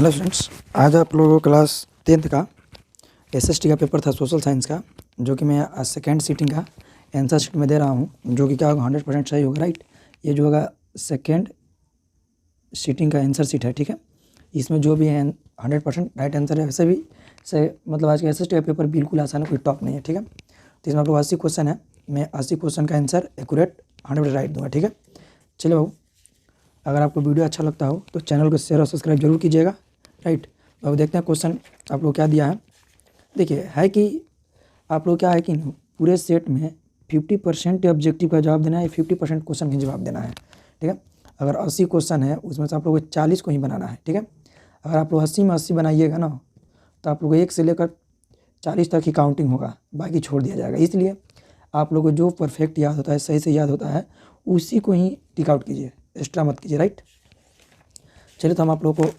Hello friends, आज आप लोगों को क्लास 10th का एसएसटी का पेपर था सोशल साइंस का, जो कि मैं आज सेकेंड सीटिंग का आंसर शीट में दे रहा हूं, जो कि क्या होगा 100% सही होगा। राइट, ये जो होगा सेकेंड सीटिंग का आंसर शीट है। ठीक है, इसमें जो भी है 100% राइट आंसर है। वैसे भी मतलब आज का एसएसटी का पेपर बिल्कुल आसान है, कोई टॉप नहीं है। ठीक है, तो इसमें आप लोग 80 क्वेश्चन है, मैं 80 क्वेश्चन का आंसर एक्यूरेट 100% राइट दूँगा। ठीक है, चलिए बाबू, अगर आपको वीडियो अच्छा लगता हो तो चैनल को शेयर और सब्सक्राइब जरूर कीजिएगा। राइट, तो अब देखते हैं क्वेश्चन आप लोग क्या दिया है। देखिए, है कि आप लोग क्या है कि पूरे सेट में 50% ऑब्जेक्टिव का जवाब देना है, 50% क्वेश्चन का जवाब देना है। ठीक है, अगर 80 क्वेश्चन है उसमें से आप लोग को 40 को ही बनाना है। ठीक है, अगर आप लोग 80 में 80 बनाइएगा ना, तो आप लोग 1 से लेकर 40 तक ही काउंटिंग होगा, बाकी छोड़ दिया जाएगा। इसलिए आप लोग को जो परफेक्ट याद होता है, सही से याद होता है, उसी को ही टिक आउट कीजिए, एक्स्ट्रा मत कीजिए। राइट, चलिए, तो हम आप लोग को,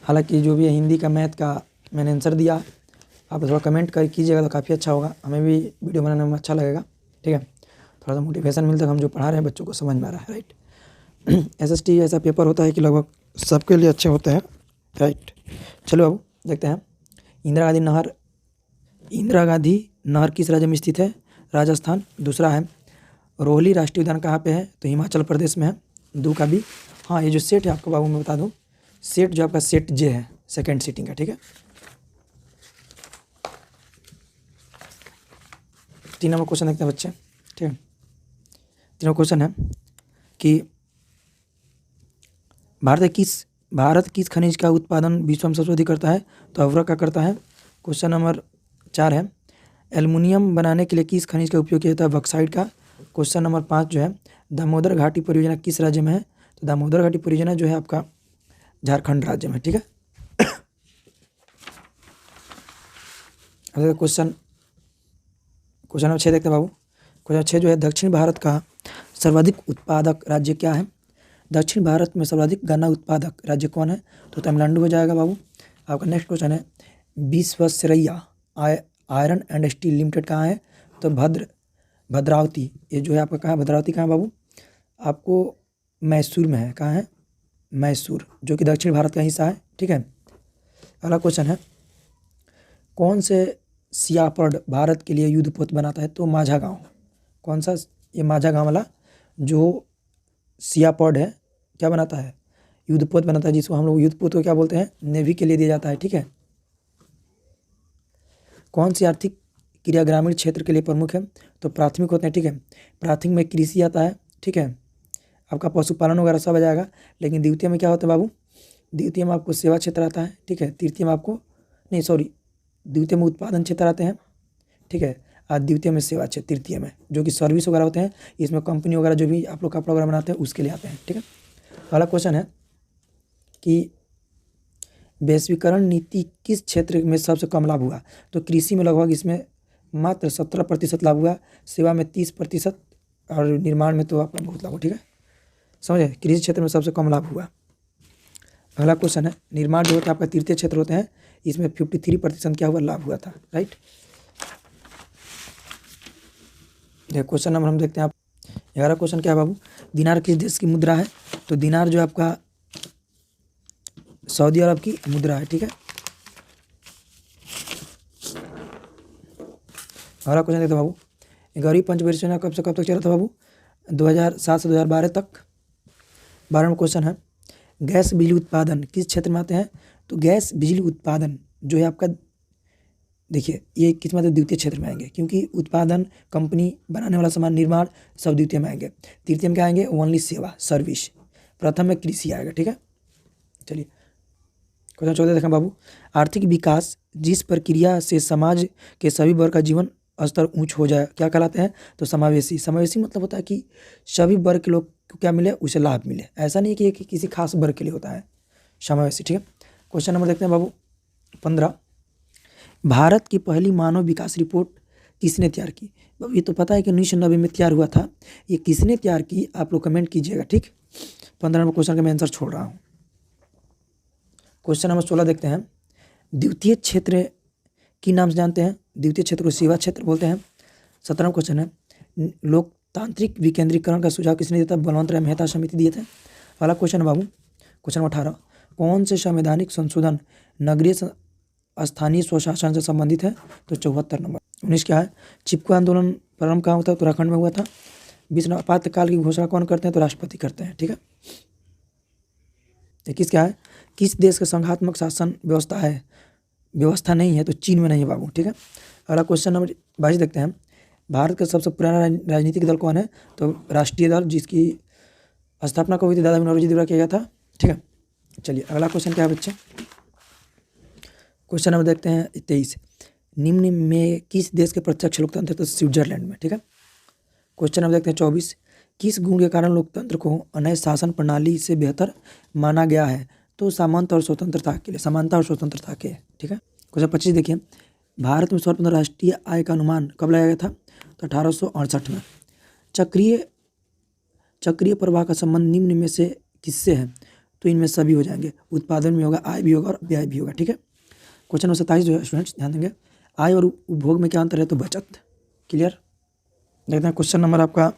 हालांकि जो भी है हिंदी का, मैथ का मैंने आंसर दिया, आप थोड़ा कमेंट कर कीजिएगा तो काफ़ी अच्छा होगा, हमें भी वीडियो बनाने में अच्छा लगेगा। ठीक है, थोड़ा सा मोटिवेशन मिलता है, हम जो पढ़ा रहे हैं बच्चों को समझ में आ रहा है। राइट, एसएसटी ऐसा पेपर होता है कि लगभग सबके लिए अच्छे होते हैं। राइट, चलो अब देखते हैं। इंदिरा गांधी नहर किस राज्य में स्थित है? राजस्थान। दूसरा है रोहली राष्ट्रीय उद्यान कहाँ पे है? तो हिमाचल प्रदेश में है। दो का भी हाँ, ये जो सेट है आपको बाबू मैं बता दूं, सेट जो आपका सेट जे है सेकंड सीटिंग का। ठीक है, 3 नंबर क्वेश्चन देखते हैं बच्चे। ठीक है, 3 क्वेश्चन है कि भारत किस खनिज का उत्पादन विश्व में सबसे अधिक करता है? तो अवरक का करता है। क्वेश्चन नंबर 4 है एल्युमिनियम बनाने के लिए किस खनिज का उपयोग किया जाता है? बॉक्साइट का। क्वेश्चन नंबर 5 जो है दामोदर घाटी परियोजना किस राज्य में है? तो दामोदर घाटी परियोजना जो है आपका झारखंड राज्य में। ठीक है, क्वेश्चन नंबर 6 देखते हैं बाबू। क्वेश्चन 6 जो है दक्षिण भारत का सर्वाधिक उत्पादक राज्य क्या है? दक्षिण भारत में सर्वाधिक गन्ना उत्पादक राज्य कौन है? तो तमिलनाडु हो जाएगा बाबू। आपका नेक्स्ट क्वेश्चन है Visvesvaraya iron and steel limited कहाँ है? तो भद्रावती, ये जो है आपका कहाँ है? भद्रावती कहाँ है बाबू? आपको मैसूर में है। कहाँ है? मैसूर, जो कि दक्षिण भारत का हिस्सा है। ठीक है, अगला क्वेश्चन है कौन से सियापर्ड भारत के लिए युद्धपोत बनाता है? तो माझा गांव। कौन सा? ये माझा गांव वाला जो सियापर्ड है क्या बनाता है? युद्धपोत बनाता है, जिसको हम लोग युद्धपोत को क्या बोलते हैं? नेवी के लिए दिया जाता है। ठीक है, कौन सी आर्थिक क्रिया ग्रामीण क्षेत्र के लिए प्रमुख है? तो प्राथमिक होते हैं। ठीक है, प्राथमिक में कृषि आता है। ठीक है, आपका पशुपालन वगैरह सब आ जाएगा। लेकिन द्वितीय में क्या होता है बाबू? द्वितीय में आपको सेवा क्षेत्र आता है। ठीक है, तृतीय में आपको नहीं, सॉरी, द्वितीय में उत्पादन क्षेत्र आते हैं। ठीक है, और द्वितीय में सेवा क्षेत्र, तृतीय में जो कि सर्विस वगैरह होते हैं, इसमें कंपनी वगैरह जो भी आप लोग कपड़ा वगैरह बनाते हैं उसके लिए आते हैं। ठीक है, अगला क्वेश्चन है कि वैश्वीकरण नीति किस क्षेत्र में सबसे कम लाभ हुआ? तो कृषि में लगभग इसमें मात्र 17% लाभ हुआ, सेवा में 30% और निर्माण में तो आपका बहुत लाभ हो। ठीक है, समझे, कृषि क्षेत्र में सबसे कम लाभ हुआ। अगला क्वेश्चन है निर्माण जो होता है आपका तृतीय क्षेत्र होते हैं, इसमें 53% क्या हुआ? लाभ हुआ था। राइट, क्वेश्चन नंबर हम देखते हैं आप 11 क्वेश्चन क्या है बाबू? दिनार किस देश की मुद्रा है? तो दिनार जो आपका सऊदी अरब की मुद्रा है। ठीक है, अगला क्वेश्चन देखते हैं बाबू, गौरी पंच परियोजना कब से कब तक चला था बाबू? 2007 से 2012 तक। 12वां क्वेश्चन है गैस बिजली उत्पादन किस क्षेत्र में आते हैं? तो गैस बिजली उत्पादन जो है आपका, देखिए, ये किस मतलब द्वितीय क्षेत्र में आएंगे, क्योंकि उत्पादन कंपनी बनाने वाला सामान निर्माण सब द्वितीय में आएंगे। तृतीय में क्या आएंगे? ओनली सेवा सर्विस। प्रथम में कृषि आएगा। ठीक है, चलिए क्वेश्चन 14 देखें बाबू, आर्थिक विकास जिस प्रक्रिया से समाज के सभी वर्ग का जीवन स्तर ऊंच हो जाए क्या कहलाते हैं? तो समावेशी। समावेशी मतलब होता है कि सभी वर्ग के लोग को क्या मिले? उसे लाभ मिले। ऐसा नहीं कि किसी खास वर्ग के लिए होता है समावेशी। ठीक है, क्वेश्चन नंबर देखते हैं बाबू 15, भारत की पहली मानव विकास रिपोर्ट किसने तैयार की? बाबू ये तो पता है कि 1990 में तैयार हुआ था, ये किसने तैयार की आप लोग कमेंट कीजिएगा। ठीक, 15 नंबर क्वेश्चन का मैं आंसर छोड़ रहा हूँ। क्वेश्चन नंबर 16 देखते हैं द्वितीय क्षेत्र की नाम से जानते हैं? द्वितीय क्षेत्र को सेवा क्षेत्र बोलते हैं। 17वां क्वेश्चन है लोकतांत्रिक विकेंद्रीकरण का सुझाव किसने दिया था? बलवंत राय मेहता समिति दिए थे। अगला क्वेश्चन है बाबू क्वेश्चन नंबर 18, कौन से संवैधानिक संशोधन नगरीय स्थानीय स्वशासन से संबंधित है? तो 74 नंबर। 19 क्या है? चिपको आंदोलन प्रारंभ कहाँ होता है? उत्तराखंड में हुआ था। 20 आपातकाल की घोषणा कौन करते हैं? तो राष्ट्रपति करते हैं। ठीक है। 21 क्या है? किस देश का संघात्मक शासन व्यवस्था नहीं है? तो चीन में नहीं है बाबू। ठीक है। अगला क्वेश्चन नंबर 22 देखते हैं। भारत का सबसे पुराना राजनीतिक दल कौन है? तो राष्ट्रीय दल, जिसकी स्थापना कब हुई थी? दादा नौरोजी द्वारा किया गया था। ठीक है। चलिए अगला क्वेश्चन क्या है बच्चे? क्वेश्चन नंबर देखते हैं 23। निम्न में किस देश के प्रत्यक्ष लोकतंत्र? तो स्विट्जरलैंड में। ठीक है। क्वेश्चन नंबर देखते हैं 24। किस गुण के कारण लोकतंत्र को अन्य शासन प्रणाली से बेहतर माना गया है? तो समानता और स्वतंत्रता के लिए, समानता और स्वतंत्रता के। ठीक है। क्वेश्चन 25 देखिए। भारत में सर्वप्रथम राष्ट्रीय आय का अनुमान कब लगाया गया था? तो 1868 में। चक्रीय प्रवाह का संबंध निम्न में से किससे है? तो इनमें सभी हो जाएंगे। उत्पादन भी होगा, आय भी होगा और व्यय भी होगा। ठीक है। क्वेश्चन नंबर 27 जो है स्टूडेंट्स ध्यान देंगे। आय और उपभोग में क्या अंतर है? तो बचत। क्लियर। देखते हैं क्वेश्चन नंबर आपका,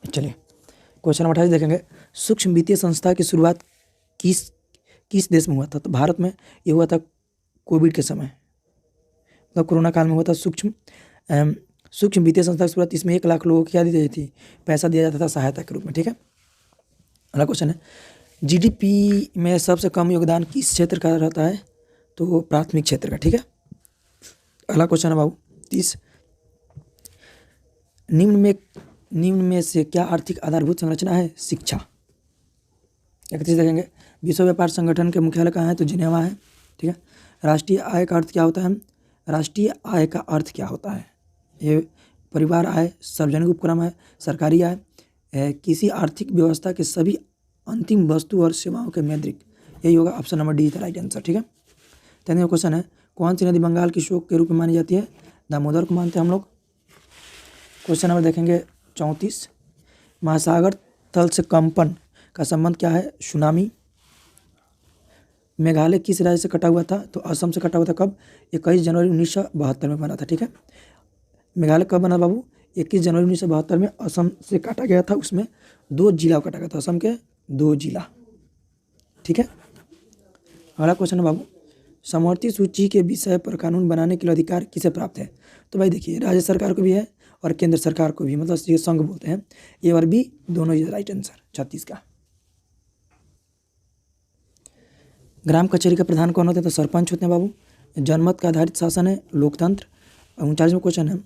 चलिए क्वेश्चन नंबर 28 देखेंगे। सूक्ष्म वित्तीय संस्था की शुरुआत किस देश में हुआ था? तो भारत में ये हुआ था कोविड के समय, मतलब कोरोना काल में हुआ था। सूक्ष्म वित्तीय संस्था की शुरुआत, इसमें 1 लाख लोगों को क्या दी जाती थी? पैसा दिया जाता था सहायता के रूप में। ठीक है। अगला क्वेश्चन है, जीडीपी में सबसे कम योगदान किस क्षेत्र का रहता है? तो प्राथमिक क्षेत्र का। ठीक है। अगला क्वेश्चन है बाबू 30। निम्न में से क्या आर्थिक आधारभूत संरचना है? शिक्षा। 31 देखेंगे। विश्व व्यापार संगठन के मुख्यालय कहाँ है? तो जिनेवा है। ठीक है। राष्ट्रीय आय का अर्थ क्या होता है? राष्ट्रीय आय का अर्थ क्या होता है? ये परिवार आय, सार्वजनिक उपक्रम है, सरकारी आय, किसी आर्थिक व्यवस्था के सभी अंतिम वस्तु और सेवाओं के मौद्रिक। यही होगा option number D, right answer. ठीक है। 33वां क्वेश्चन है, कौन सी नदी बंगाल की शोक के रूप में मानी जाती है? दामोदर को मानते हैं हम लोग। क्वेश्चन नंबर देखेंगे 34। महासागर तल से कंपन का संबंध क्या है? सुनामी। मेघालय किस राज्य से कटा हुआ था? तो असम से कटा हुआ था। कब? 21 जनवरी 1972 में बना था। ठीक है। मेघालय कब बना बाबू? 21 जनवरी 1972 में असम से काटा गया था। उसमें 2 जिला काटा गया था, असम के 2 जिला। ठीक है। अगला क्वेश्चन है बाबू, समवर्ती सूची के विषय पर कानून बनाने के लिए अधिकार किसे प्राप्त है? तो भाई देखिए, राज्य सरकार को भी है और केंद्र सरकार को भी, मतलब ये संघ बोलते हैं। ए और बी दोनों ही राइट आंसर। 36 का। ग्राम कचहरी का प्रधान कौन होते हैं? तो सरपंच होते हैं बाबू। जनमत का आधारित शासन है, लोकतंत्र। 39वां क्वेश्चन है,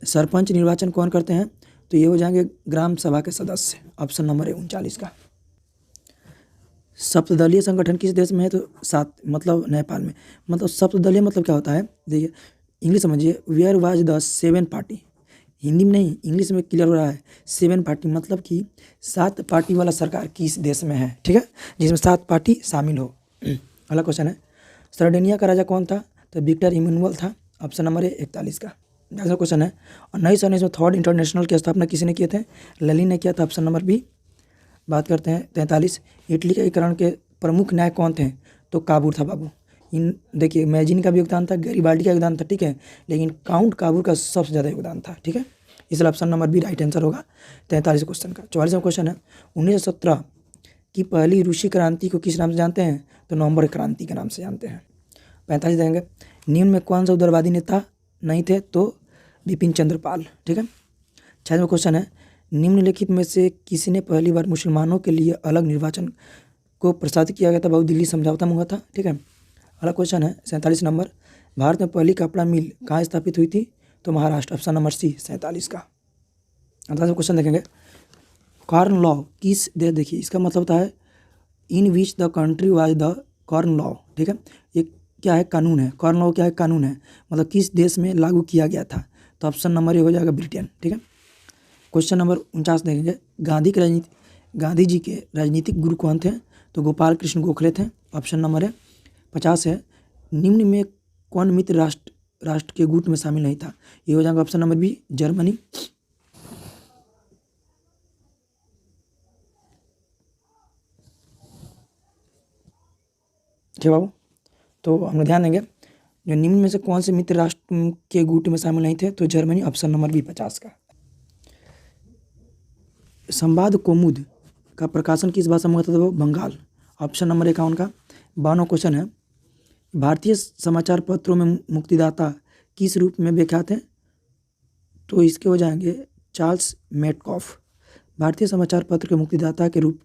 सरपंच निर्वाचन कौन करते हैं? तो ये हो जाएंगे ग्राम सभा के सदस्य। ऑप्शन नंबर है 39 का। सप्तदलीय संगठन किस देश में है? तो 7, मतलब नेपाल में। मतलब सप्तदलीय मतलब क्या होता है? देखिए इंग्लिश समझिए, where was the 7 party. Hindi में नहीं, इंग्लिश में क्लियर हो रहा है। 7 पार्टी मतलब कि 7 पार्टी वाला सरकार किस देश में है? ठीक है, जिसमें 7 पार्टी शामिल हो। अगला क्वेश्चन है, सर्डेनिया का राजा कौन था? तो विक्टर इमैनुअल था। ऑप्शन नंबर है 41 का। अगला क्वेश्चन है, 1919 में थर्ड इंटरनेशनल की स्थापना किसने किए थे? लेनिन ने किया था। Option number B. बात करते हैं 43। इटली के एकीकरण के प्रमुख नायक कौन थे? तो काबूर था बाबू। इन देखिए, मैजिनी का भी योगदान था, गैरीबाल्डी का योगदान था। ठीक है, लेकिन काउंट काबूर का सबसे ज़्यादा योगदान था। ठीक है, इसलिए option number B right answer होगा 43 क्वेश्चन का। 44वां क्वेश्चन है, 1917 की पहली रूसी क्रांति को किस नाम से जानते हैं? तो नवंबर क्रांति के नाम से जानते हैं। 45 देंगे, निम्न में कौन सा उदारवादी नेता नहीं थे? तो बिपिन चंद्र पाल। ठीक है। 46वां क्वेश्चन है, निम्नलिखित में से किसने पहली बार मुसलमानों के लिए अलग निर्वाचन को प्रसारित किया गया था? बहुत दिल्ली समझौता में हुआ था। ठीक है। अगला क्वेश्चन है 47 नंबर, भारत में पहली कपड़ा मिल कहाँ स्थापित हुई थी? तो महाराष्ट्र। ऑप्शन नंबर सी 47 का। 48वां क्वेश्चन देखेंगे, कॉर्न लॉ किस देश, देखिए इसका मतलब होता है in which the country was the corn law. ठीक है, ये क्या है? कानून है। कॉर्न लॉ क्या है? कानून है, मतलब किस देश में लागू किया गया था? तो ऑप्शन नंबर ये हो जाएगा ब्रिटेन। ठीक है। क्वेश्चन नंबर 49 देखेंगे, गांधी जी के राजनीतिक गुरु कौन थे? तो गोपाल कृष्ण गोखले थे। ऑप्शन नंबर है 50 है, निम्न में कौन मित्र राष्ट्र के गुट में शामिल नहीं था? ये हो जाएगा ऑप्शन नंबर बी, जर्मनी। ठीक बाबू, तो हम ध्यान देंगे, जो निम्न में से कौन से मित्र राष्ट्र के गुट में शामिल नहीं थे? तो जर्मनी। ऑप्शन नंबर बी 50 का। संवाद कौमुद का प्रकाशन किस भाषा में होता था? वो बंगाल। ऑप्शन नंबर 51 का 52वां क्वेश्चन है, भारतीय समाचार पत्रों में मुक्तिदाता किस रूप में विख्यात हैं? तो इसके हो जाएंगे चार्ल्स मेटकॉफ। भारतीय समाचार पत्र के मुक्तिदाता के रूप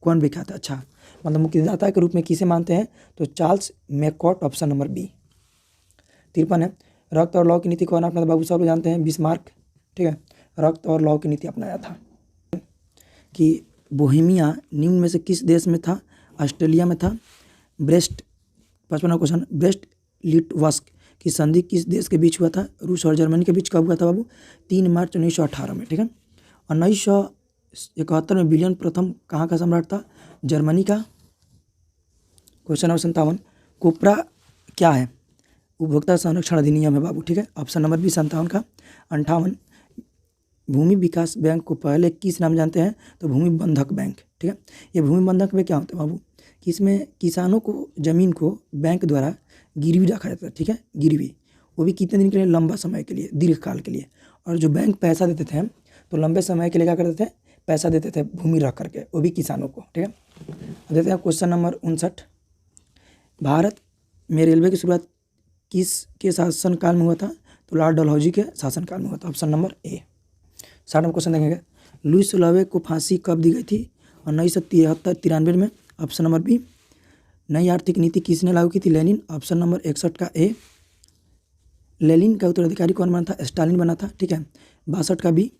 कौन विख्यात है? अच्छा, मतलब मुक्तिदाता के रूप में किसे मानते हैं? तो चार्ल्स मैककॉट, ऑप्शन नंबर बी। 53 है, रक्त और लौ की नीति कौन अपनाया था? बाबू सब लोग जानते हैं, बिस्मार्क। ठीक है, रक्त और लौ की नीति अपनाया था। कि बोहेमिया निम्न में से किस देश में था? ऑस्ट्रेलिया में था। ब्रेस्ट 55वां क्वेश्चन, ब्रेस्ट लिटवास्क की संधि किस देश के बीच हुआ था? रूस और जर्मनी के बीच कब हुआ था बाबू? 3 मार्च 1918 में। ठीक है, 1971 में विलियम प्रथम कहाँ का सम्राट था? जर्मनी का। क्वेश्चन नंबर 57, कोपरा क्या है? उपभोक्ता संरक्षण अधिनियम है बाबू। ठीक है, ऑप्शन नंबर बी 57 का। 58, भूमि विकास बैंक को पहले किस नाम जानते हैं? तो भूमि बंधक बैंक। ठीक है, ये भूमि बंधक में क्या होता है बाबू? कि इसमें किसानों को ज़मीन को बैंक द्वारा गिरवी रखा जाता है। ठीक है, गिरवी, वो भी कितने दिन के लिए? लंबा समय के लिए, दीर्घकाल के लिए। और जो बैंक पैसा देते थे तो लंबे समय के लिए क्या करते थे? पैसा देते थे भूमि रख करके, वो भी किसानों को। ठीक है, देते हैं क्वेश्चन नंबर 59, भारत में रेलवे की शुरुआत किसके शासनकाल में हुआ था? तो लॉर्ड डलहौजी के शासनकाल में हुआ था, ऑप्शन नंबर ए। 60वां क्वेश्चन देखेंगे, लुईस लवे को फांसी कब दी गई थी? 1973 में, ऑप्शन नंबर बी। नई आर्थिक नीति किसने लागू की थी? लेनिन, ऑप्शन नंबर 61 का ए। लेनिन का उत्तराधिकारी कौन बना था? स्टालिन बना था। ठीक है, 62 का बी।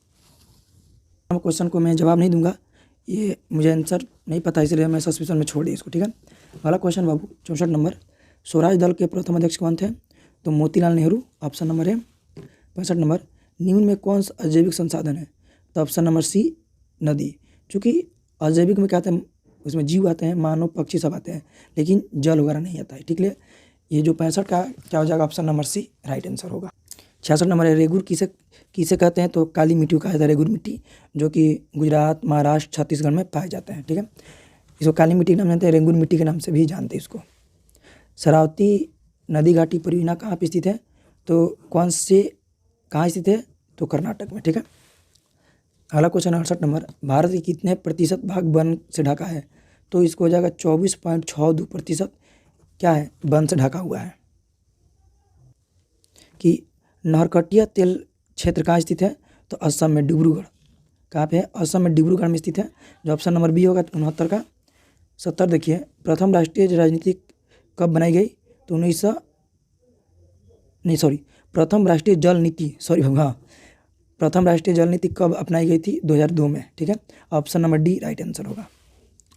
क्वेश्चन को मैं जवाब नहीं दूंगा, ये मुझे आंसर नहीं पता, इसलिए मैं सस्पेंशन में छोड़ दी इसको। ठीक है, अगला क्वेश्चन बाबू 64 नंबर, स्वराज दल के प्रथम अध्यक्ष कौन थे? तो Motilal Nehru, option number A. 65 number, निम्न में कौन सा अजैविक संसाधन है? तो ऑप्शन नंबर सी, नदी। चूँकि अजैविक में क्या आते हैं? उसमें जीव आते हैं, मानव पक्षी सब आते हैं, लेकिन जल वगैरह नहीं आता है। ठीक है, ये जो 65 का क्या हो जाएगा? Option number C right answer होगा। 66 नंबर है, रेगुर किसे कहते हैं? तो काली मिट्टी को कहा जाता है रेगुर मिट्टी, जो कि गुजरात, महाराष्ट्र, छत्तीसगढ़ में पाए जाते हैं। ठीक है, इसको काली मिट्टी के नाम जानते हैं, रेगुर मिट्टी के नाम से भी जानते हैं इसको। शरावती नदी घाटी परियोजना कहाँ पर स्थित है? तो कहाँ स्थित है? तो कर्नाटक में। ठीक है, अगला क्वेश्चन 68 नंबर, भारत के कितने प्रतिशत भाग वन से ढका है? तो इसको हो जाएगा 24.62% क्या है? वन से ढका हुआ है। कि नहरकटिया तेल क्षेत्र कहाँ स्थित है? तो असम में, डिब्रूगढ़। कहाँ पे है? असम में डिब्रूगढ़ में स्थित है, जो ऑप्शन नंबर बी होगा 69 का। 70 देखिए, प्रथम राष्ट्रीय राजनीति कब बनाई गई? तो प्रथम राष्ट्रीय जल नीति, प्रथम राष्ट्रीय जल नीति कब अपनाई गई थी? 2002 में। ठीक है, option number D right answer होगा।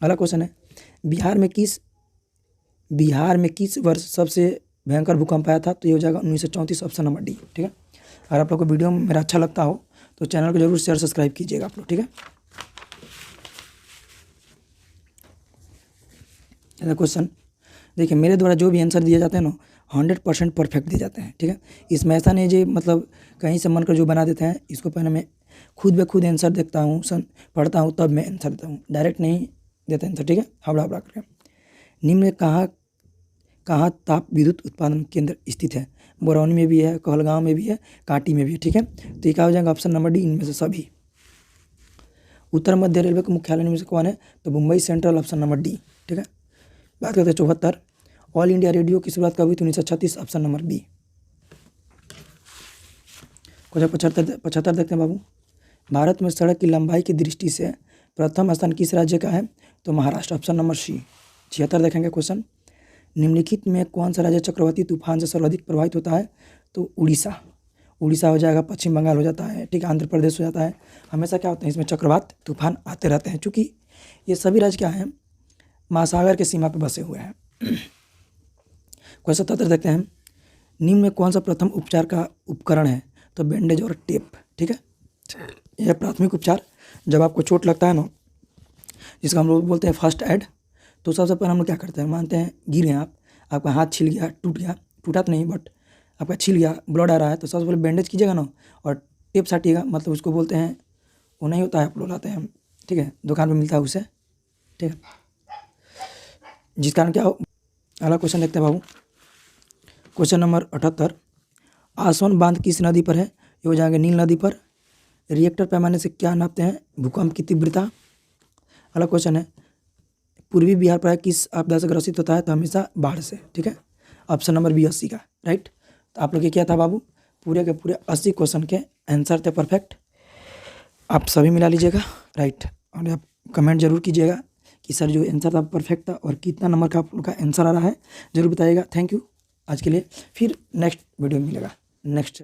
अगला क्वेश्चन है, बिहार में किस वर्ष सबसे भयंकर भूकंप आया था? तो ये हो जाएगा 1934, ऑप्शन नंबर डी। ठीक है, अगर आप लोग को वीडियो मेरा अच्छा लगता हो तो चैनल को जरूर शेयर सब्सक्राइब कीजिएगा आप लोग। ठीक है, क्वेश्चन देखिए, मेरे द्वारा जो भी आंसर दिए जाते हैं ना 100% परफेक्ट दिए जाते हैं। ठीक है, इसमें ऐसा नहीं जो मतलब कहीं से मन कर जो बना देते हैं, इसको पहले मैं खुद ब खुद आंसर देखता हूँ, पढ़ता हूँ, तब मैं आंसर देता हूँ, डायरेक्ट नहीं देता आंसर। ठीक है, हबड़ा करके। निम्न में कहाँ ताप विद्युत उत्पादन केंद्र स्थित है? बरौनी में भी है, कहलगांव में भी है, कांटी में भी है। ठीक है, तो ये क्या हो जाएगा? ऑप्शन नंबर डी, इनमें से सभी। उत्तर मध्य रेलवे का मुख्यालय में से कौन है? तो Mumbai central, option number D. ठीक है, बात करते हैं 74, ऑल इंडिया रेडियो की शुरुआत कब हुई थी? 1936, ऑप्शन नंबर बी। क्वेश्चन 75 देखते हैं बाबू, भारत में सड़क की लंबाई की दृष्टि से प्रथम स्थान किस राज्य का है? तो महाराष्ट्र, ऑप्शन नंबर सी। 76 देखेंगे क्वेश्चन, निम्नलिखित में कौन सा राज्य चक्रवाती तूफान से सर्वाधिक प्रभावित होता है? तो उड़ीसा हो जाएगा, पश्चिम बंगाल हो जाता है, ठीक है, आंध्र प्रदेश हो जाता है। हमेशा क्या होता है? इसमें चक्रवात तूफान आते रहते हैं, चूँकि ये सभी राज्य क्या हैं? महासागर के सीमा पर बसे हुए हैं। क्वेश्चन 77 देखते हैं, निम्न में कौन सा प्रथम उपचार का उपकरण है? तो बैंडेज और टेप। ठीक है, यह प्राथमिक उपचार, जब आपको चोट लगता है ना, जिसका हम लोग बोलते हैं फर्स्ट एड, तो सबसे पहले हम लोग क्या करते हैं? मानते हैं गिर गए आपका हाथ छिल गया, टूटा तो नहीं, बट आपका छिल गया, ब्लड आ रहा है, तो सबसे पहले बैंडेज कीजिएगा ना और टेप साटिएगा, मतलब उसको बोलते हैं, वो नहीं होता है, आप लोग लाते हैं, ठीक है, दुकान पर मिलता है उसे। ठीक है, जिस कारण क्या हो। अगला क्वेश्चन देखते हैं बाबू, क्वेश्चन नंबर 78, आसवन बांध किस नदी पर है? ये हो जाएंगे नील नदी पर। रिएक्टर पैमाने से क्या नापते हैं? भूकंप की तीव्रता। अगला क्वेश्चन है, पूर्वी बिहार प्राय किस आपदा से ग्रसित होता है? तो हमेशा बाढ़ से। ठीक है, ऑप्शन नंबर बी 80 का, राइट। तो आप लोग के क्या था बाबू, पूरे के पूरे 80 क्वेश्चन के आंसर थे परफेक्ट। आप सभी मिला लीजिएगा, राइट। और आप कमेंट जरूर कीजिएगा कि सर जो आंसर था परफेक्ट था और कितना नंबर का आप लोग का आंसर आ रहा है, जरूर बताइएगा। थैंक यू आज के लिए, फिर नेक्स्ट वीडियो में मिलेगा नेक्स्ट